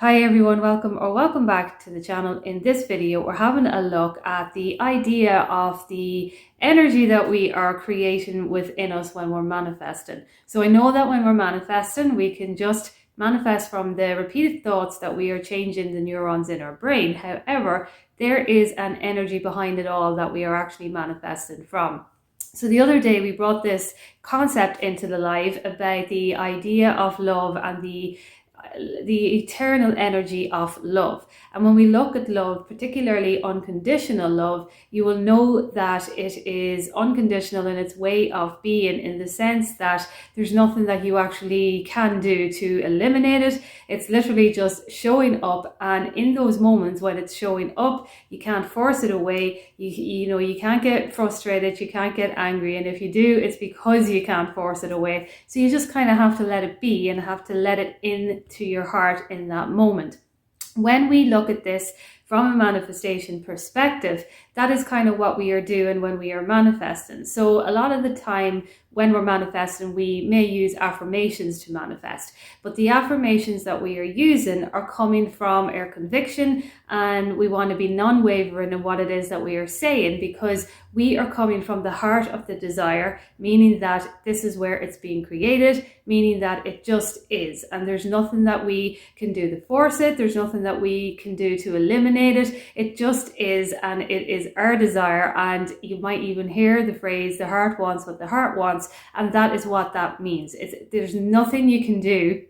Hi everyone, welcome back to the channel. In this video, we're having a look at the idea of the energy that we are creating within us when we're manifesting. So I know that when we're manifesting, we can just manifest from the repeated thoughts that we are changing the neurons in our brain. However, there is an energy behind it all that we are actually manifesting from. So the other day we brought this concept into the live about the idea of love and the eternal energy of love. And when we look at love, particularly unconditional love, you will know that it is unconditional in its way of being, in the sense that there's nothing that you actually can do to eliminate it. It's literally just showing up, and in those moments when it's showing up, you can't force it away. You can't get frustrated, you can't get angry, and if you do, it's because you can't force it away. So you just kind of have to let it be and have to let it into your heart in that moment. When we look at this from a manifestation perspective, that is kind of what we are doing when we are manifesting. So a lot of the time when we're manifesting, we may use affirmations to manifest, but the affirmations that we are using are coming from our conviction, and we want to be non-wavering in what it is that we are saying, because we are coming from the heart of the desire, meaning that this is where it's being created, meaning that it just is, and there's nothing that we can do to force it, there's nothing that we can do to eliminate it. It just is, and it is our desire. And you might even hear the phrase, the heart wants what the heart wants, and that is what that means. There's nothing you can do,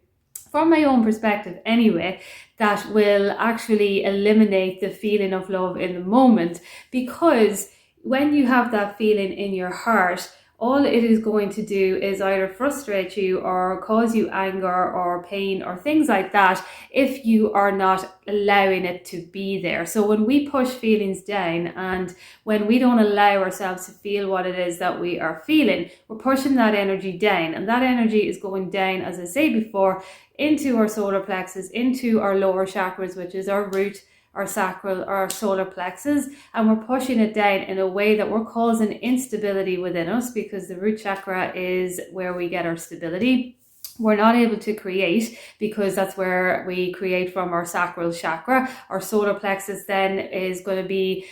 from my own perspective anyway, that will actually eliminate the feeling of love in the moment, because when you have that feeling in your heart, all it is going to do is either frustrate you or cause you anger or pain or things like that if you are not allowing it to be there. So when we push feelings down and when we don't allow ourselves to feel what it is that we are feeling, we're pushing that energy down, and that energy is going down, as I say before, into our solar plexus, into our lower chakras, which is our root, our sacral, our solar plexus, and we're pushing it down in a way that we're causing instability within us, because the root chakra is where we get our stability. We're not able to create, because that's where we create from our sacral chakra. Our solar plexus then is going to be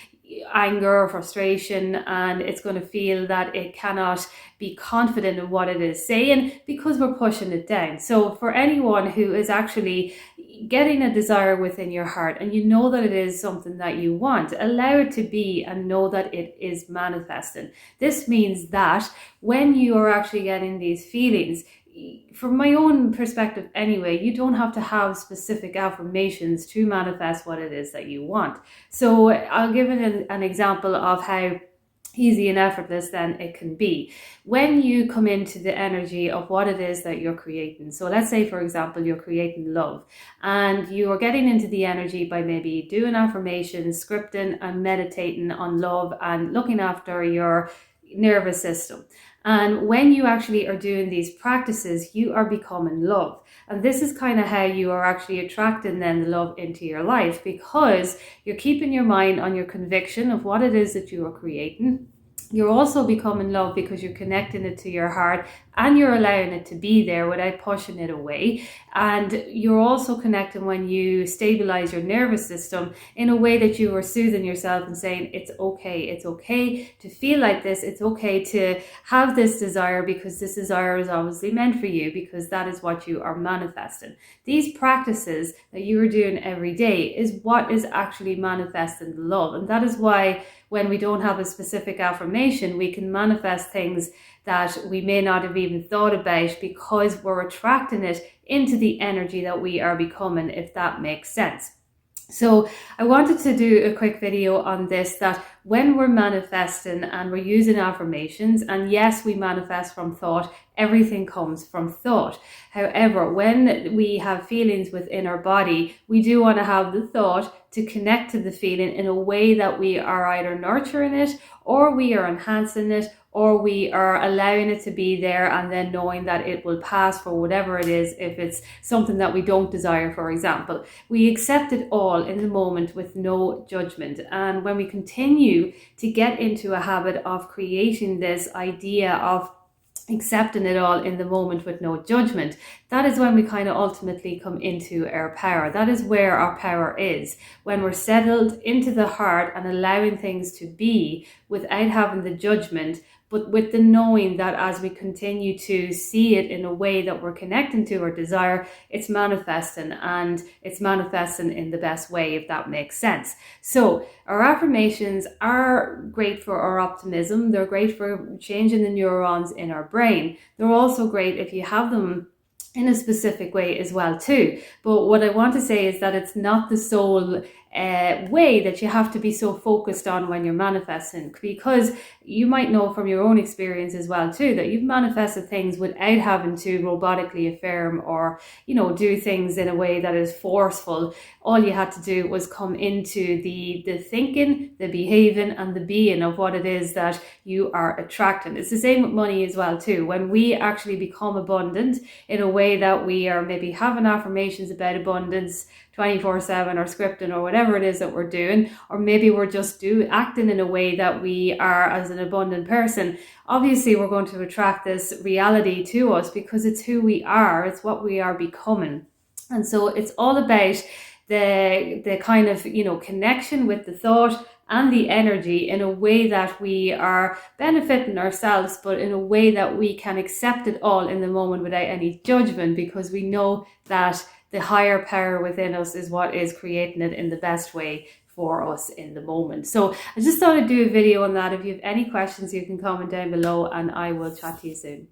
anger, frustration, and it's going to feel that it cannot be confident in what it is saying because we're pushing it down. So for anyone who is actually getting a desire within your heart, and you know that it is something that you want, allow it to be and know that it is manifesting. This means that when you are actually getting these feelings, from my own perspective anyway, you don't have to have specific affirmations to manifest what it is that you want. So I'll give an example of how easy and effortless then it can be when you come into the energy of what it is that you're creating. So let's say, for example, you're creating love, and you are getting into the energy by maybe doing affirmations, scripting and meditating on love and looking after your nervous system. And when you actually are doing these practices, you are becoming love. And this is kind of how you are actually attracting then the love into your life, because you're keeping your mind on your conviction of what it is that you are creating. You're also becoming love because you're connecting it to your heart, and you're allowing it to be there without pushing it away. And you're also connecting when you stabilize your nervous system in a way that you are soothing yourself and saying, it's okay to feel like this, it's okay to have this desire, because this desire is obviously meant for you, because that is what you are manifesting. These practices that you are doing every day is what is actually manifesting the love. And that is why when we don't have a specific affirmation, we can manifest things that we may not have even thought about, because we're attracting it into the energy that we are becoming, if that makes sense. So I wanted to do a quick video on this, that when we're manifesting and we're using affirmations, and yes, we manifest from thought, everything comes from thought. However, when we have feelings within our body, we do want to have the thought to connect to the feeling in a way that we are either nurturing it, or we are enhancing it, or we are allowing it to be there, and then knowing that it will pass for whatever it is. If it's something that we don't desire, for example, we accept it all in the moment with no judgment. And when we continue to get into a habit of creating this idea of accepting it all in the moment with no judgment. That is when we kind of ultimately come into our power. That is where our power is, when we're settled into the heart and allowing things to be without having the judgment, but with the knowing that as we continue to see it in a way that we're connecting to our desire, it's manifesting, and it's manifesting in the best way, if that makes sense. So our affirmations are great for our optimism. They're great for changing the neurons in our brain. They're also great if you have them in a specific way as well too. But what I want to say is that it's not the sole way that you have to be so focused on when you're manifesting, because you might know from your own experience as well too that you've manifested things without having to robotically affirm or do things in a way that is forceful. All you had to do was come into the thinking, the behaving, and the being of what it is that you are attracting. It's the same with money as well too. When we actually become abundant in a way that we are maybe having affirmations about abundance 24/7 or scripting or whatever it is that we're doing, or maybe we're just acting in a way that we are as an abundant person, obviously we're going to attract this reality to us because it's who we are, it's what we are becoming. And so it's all about the kind of connection with the thought and the energy in a way that we are benefiting ourselves, but in a way that we can accept it all in the moment without any judgment, because we know that the higher power within us is what is creating it in the best way for us in the moment. So I just thought I'd do a video on that. If you have any questions, you can comment down below and I will chat to you soon.